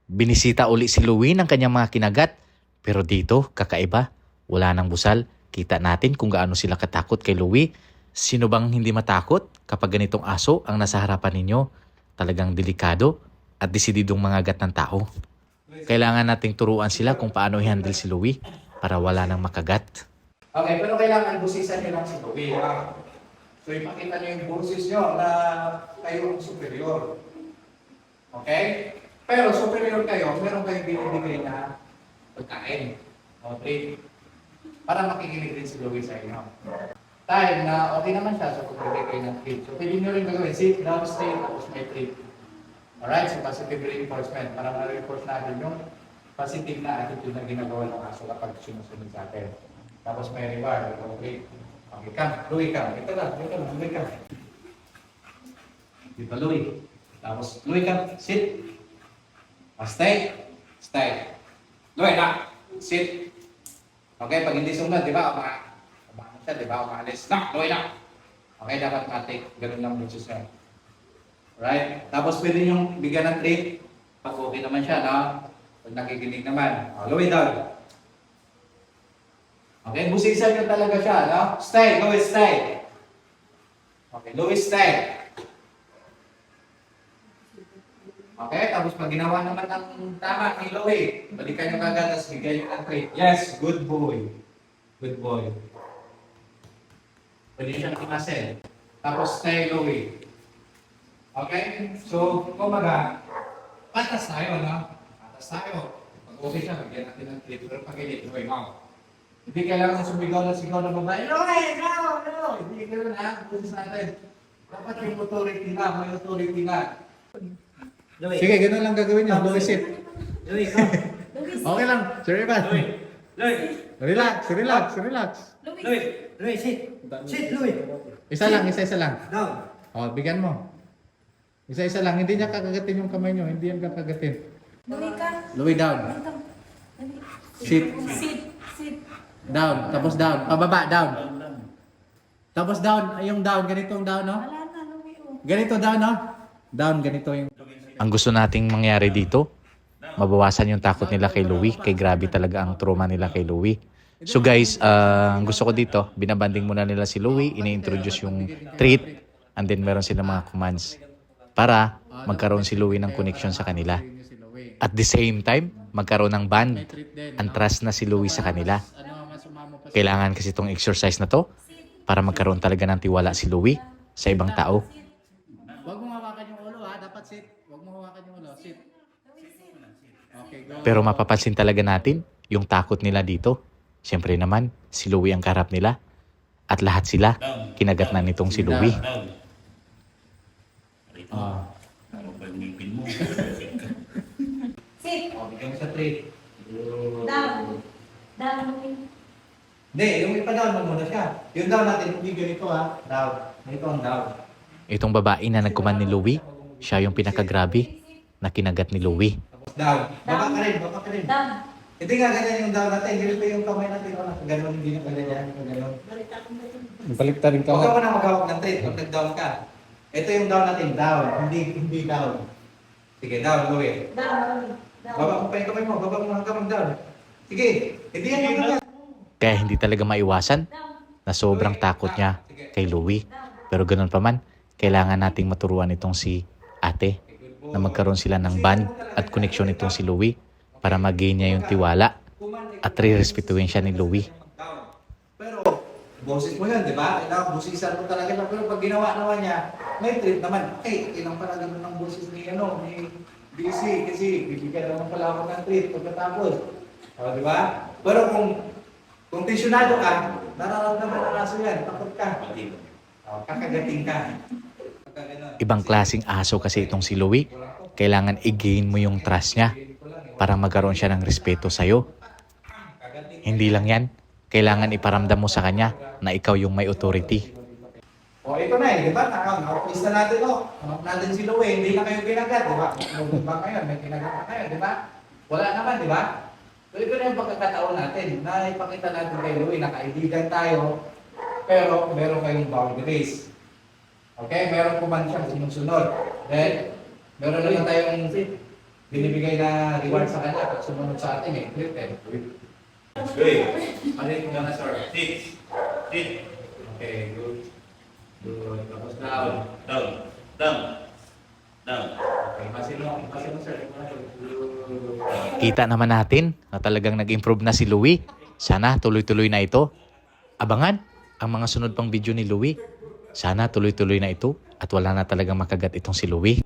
Binisita uli si Louie ng kanyang mga kinagat. Pero dito, kakaiba. Wala nang busal. Kita natin kung gaano sila katakot kay Louie. Sino bang hindi matakot kapag ganitong aso ang nasa harapan ninyo? Talagang delikado at desididong mangagat ng tao. Kailangan nating turuan sila kung paano i-handle si Louie para wala nang makagat. Okay, pero kailangan busisan nyo lang si Louie. So ipakita nyo yung boses nyo na kayo ang superior. Okay? Pero superior kayo, meron kayong binibigay na pagkain. Okay? Para makikinig din si Louie sa inyo. Time na okay naman siya, so pagbigay kayo ng treat. So pwede nyo rin gagawin, sit, down, stay, tapos may treat. Alright, so positive reinforcement. Para ma-reinforce natin yung positive na attitude na ginagawa ng aso kapag sinusunod sa atin. Tapos may reward. Okay. Okay, come. Louie, come. Ito lang. Louie, come. Dito, Louie. Tapos, Louie, come. Sit. Stay. Stay. Louie, na. Sit. Okay, pag hindi sunod, di ba? Umaano siya, di ba? Umaalis. Na, Louie, na. Okay, dapat matik. Ganun lang yung siya. Right? Tapos pwede niyong bigyan ng treat. Pag okay naman siya, no? Pag nakikinig naman. Louie, down. Okay, busisan nyo talaga siya, no? Stay, Louie, stay. Okay, Louie, stay. Okay, tapos pag ginawa naman ng tama ni Louie, balikan nyo kagad, tapos bigyan nyo ng treat. Yes, good boy. Good boy. Pwede siyang imasel. Tapos stay, Louie. Okay? So, kumaga, patas tayo, no? Patas tayo. Pag okay siya, bigyan natin ng treat. Pero pag hindi, Louie, mo. Hindi kailangan sumigaw na babae. No! Hindi kailangan na. Busis natin. Dapat yung authority na. May authority na. Sige, ganun lang gagawin niyo. Louie, sit. Louie, come. Okay lang. Sir Ivan. Louie. Relax. Louie, sit. Sit, Louie. Isa lang. Down. O, bigyan mo. Isa lang. Hindi niya kakagatin yung kamay niyo. Hindi yan kakagatin. Louie ka. Louie, down. Sit. Sit. Down. Tapos down. Pababa, down. Tapos down. Yung down. Ganitong down, no? Wala na, Louie. Ganito down, no? Down, ganito yung... Ang gusto nating mangyari dito, mabawasan yung takot nila kay Louie. Kay grabe talaga ang trauma nila kay Louie. So guys, ang gusto ko dito, binabanding muna nila si Louie, ini-introduce yung treat, and then meron sila mga commands para magkaroon si Louie ng connection sa kanila. At the same time, magkaroon ng bond, ang trust na si Louie sa kanila. Kailangan kasi itong exercise na to para magkaroon talaga ng tiwala si Louie sa ibang tao. Huwag mo hawakan yung ulo, ha? Dapat sit. Huwag mo hawakan yung ulo. Sit. Okay, go. Pero mapapansin talaga natin yung takot nila dito. Siyempre naman, si Louie ang karap nila. At lahat sila, kinagat na nitong si Louie. Sit. O, bigyan mo sa treat. Down. Down, Louie. Hindi, yung ipa-down mo muna siya. Yung down natin, hindi ganito, ha? Down. Ito ang down. Itong babae na nagkuman ni Louie, siya yung pinakagrabe na kinagat ni Louie. Tapos down. Baka ka rin. Down. Hindi nga ganyan yung down natin. Ganito yung kamay natin. Ganon, hindi na ganyan. Ganon. Baliktarin ka. Huwag ka muna mag-hawak ng treat pag nag-down ka. Ito yung down natin. Down. Hindi down. Sige, down, Louie. Down, Louie. Down. Baba mo pa yung kamay mo. Baba mo hanggang mag-down. Sige. Hindi yan yung ganyan. Kaya hindi talaga maiwasan na sobrang takot niya kay Louie. Pero ganun pa man, kailangan nating maturuan itong si ate na magkaroon sila ng bond at connection itong si Louie para mag-gain niya yung tiwala at re-respetuhin siya ni Louie. Pero, boses mo yan, di ba? Kailangan busisan mo talaga siya. Pero pag ginawa naman niya, may treat naman. Okay, ilang pala ganun ng boses ni BC kasi bibigyan naman pala ako ng treat pagkatapos. O, di ba? Pero kung tensyonado ka, nararamdaman ng aso yan, takot ka. O, kakagating ka. Ibang klaseng aso kasi itong si Louie. Kailangan i-gain mo yung trust niya para magkaroon siya ng respeto sa'yo. Hindi lang yan, kailangan iparamdam mo sa kanya na ikaw yung may authority. O, ito na di ba? Nakapulis na natin, hanap natin si Louie, hindi na kayo kinagat, di ba? Nung ba kayo, may kinagat na kayo, di ba? Wala naman, di ba? So, ito na yung pagkakataon natin, na ipakita natin kay Louie, nakaibigan tayo, pero meron kayong boundaries. Okay? Meron po man siyang sinusunod. Then, meron naman tayong binibigay na reward sa kanya pag sumunod sa atin eh. Flip eh. Good. Palit mo na, sir. Sit. Sit. Okay, good. Good. Tapos down. Down. Down. Down. Okay, pasin mo, sir. Good. Kita naman natin na talagang nag-improve na si Louie. Sana tuloy-tuloy na ito. Abangan ang mga sunod pang video ni Louie. Sana tuloy-tuloy na ito at wala na talagang makagat itong si Louie.